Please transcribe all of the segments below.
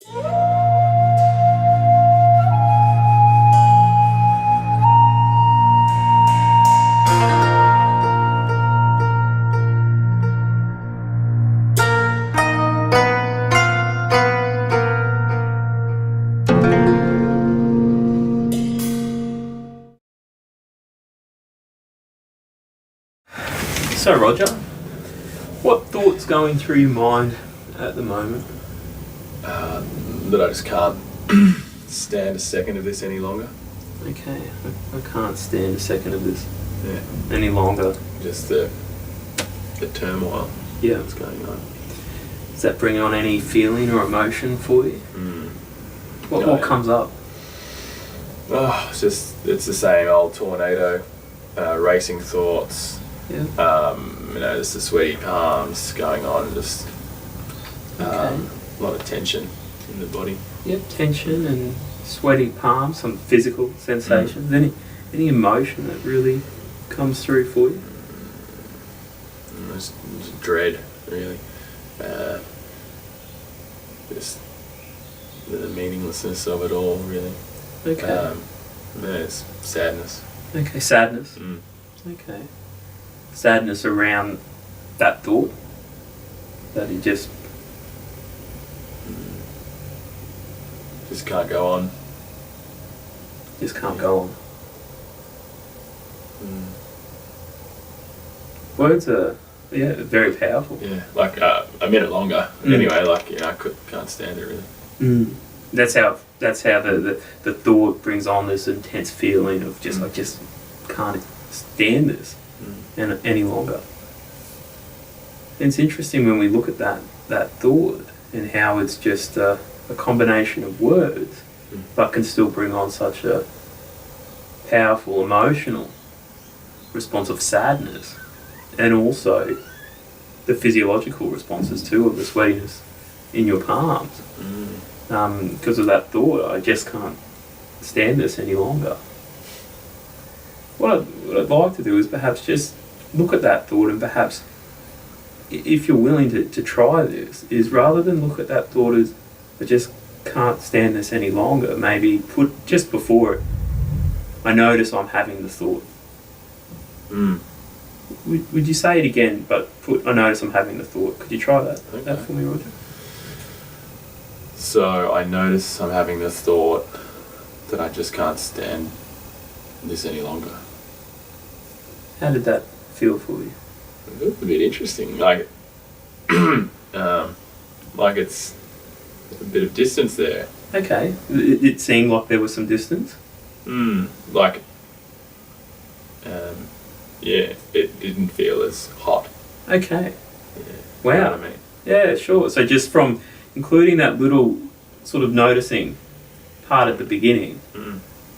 So Roger, what thoughts going through your mind at the moment? That I just can't stand a second of this any longer. Okay, I can't stand a second of this any longer. Just the turmoil that's going on. Does that bring on any feeling or emotion for you? What comes up? Oh, it's the same old tornado, racing thoughts. Just the sweaty palms going on, just a lot of tension in the body. Yep, tension and sweaty palms, some physical sensations. Any emotion that really comes through for you? Just dread, really. Just the meaninglessness of it all, really. Okay. There's sadness. Okay, sadness. Okay. Sadness around that thought, that it just can't go on. Just can't go on. Words are very powerful. Yeah, like a minute longer. Anyway, I can't stand it really. That's how the thought brings on this intense feeling of just I just can't stand this any longer. And it's interesting when we look at that thought and how it's just a combination of words, but can still bring on such a powerful emotional response of sadness, and also the physiological responses too of the sweatiness in your palms because of that thought. I just can't stand this any longer. What I'd like to do is perhaps just look at that thought, and perhaps if you're willing to try this, is rather than look at that thought as I just can't stand this any longer, maybe put just before it, I notice I'm having the thought. Would you say it again, but put I notice I'm having the thought? Could you try that for me, Roger? So I notice I'm having this thought that I just can't stand this any longer. How did that feel for you? It's a bit interesting. Like it's a bit of distance there. Okay. It seemed like there was some distance? It didn't feel as hot. Okay. Yeah. Wow. You know what I mean? Yeah, sure. So just from including that little sort of noticing part at the beginning,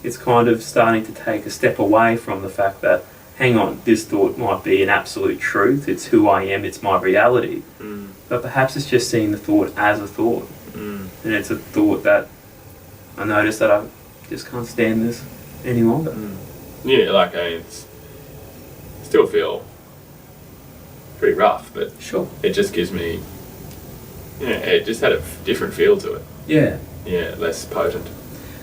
it's kind of starting to take a step away from the fact that, hang on, this thought might be an absolute truth, it's who I am, it's my reality. But perhaps it's just seeing the thought as a thought. And it's a thought that I notice that I just can't stand this any longer. Yeah, like it's still feel pretty rough, but sure, it just gives me, it just had a different feel to it. Yeah, less potent.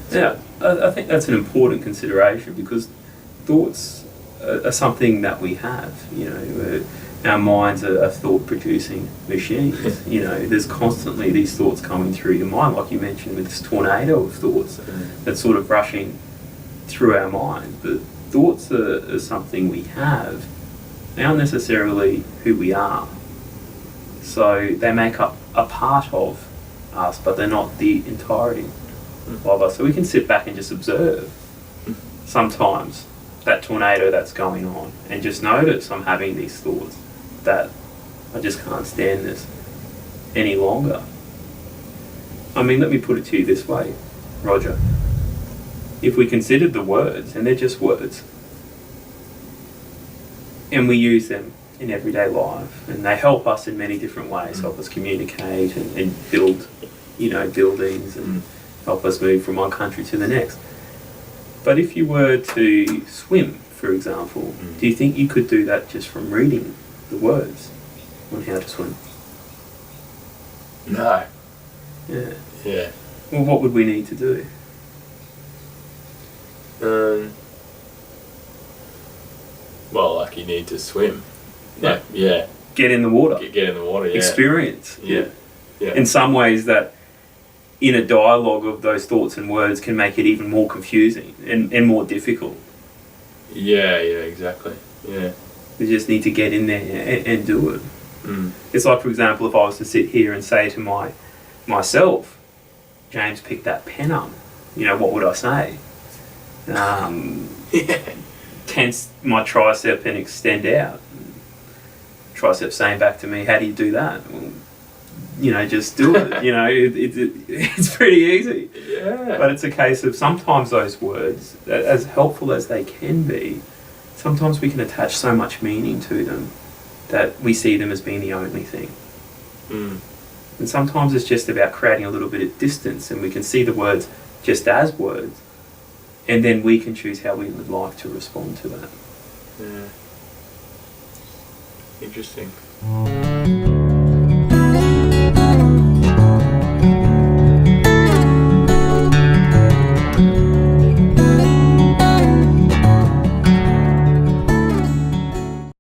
So. Yeah, I think that's an important consideration, because thoughts are something that we have. Our minds are thought-producing machines. There's constantly these thoughts coming through your mind, like you mentioned with this tornado of thoughts that's sort of rushing through our mind. But thoughts are something we have. They aren't necessarily who we are. So they make up a part of us, but they're not the entirety of us. So we can sit back and just observe sometimes that tornado that's going on, and just notice I'm having these thoughts that I just can't stand this any longer. I mean, let me put it to you this way, Roger. If we considered the words, and they're just words, and we use them in everyday life, and they help us in many different ways, help us communicate and build, buildings, and help us move from one country to the next. But if you were to swim, for example, do you think you could do that just from reading the words on how to swim? No. Yeah. Yeah. Well, what would we need to do? Well, like you need to swim. Yeah. Like, yeah. Get in the water. Get in the water. Yeah. Experience. Yeah. Yeah. In some ways, that inner dialogue of those thoughts and words can make it even more confusing and more difficult. Yeah. Yeah. Exactly. Yeah. We just need to get in there and do it. Mm. It's like, for example, if I was to sit here and say to myself, James, pick that pen up, what would I say? Tense my tricep and extend out. Tricep saying back to me, how do you do that? Well, just do it. It's pretty easy. Yeah. But it's a case of sometimes those words, as helpful as they can be, sometimes we can attach so much meaning to them that we see them as being the only thing. Mm. And sometimes it's just about creating a little bit of distance, and we can see the words just as words, and then we can choose how we would like to respond to that. Yeah. Interesting.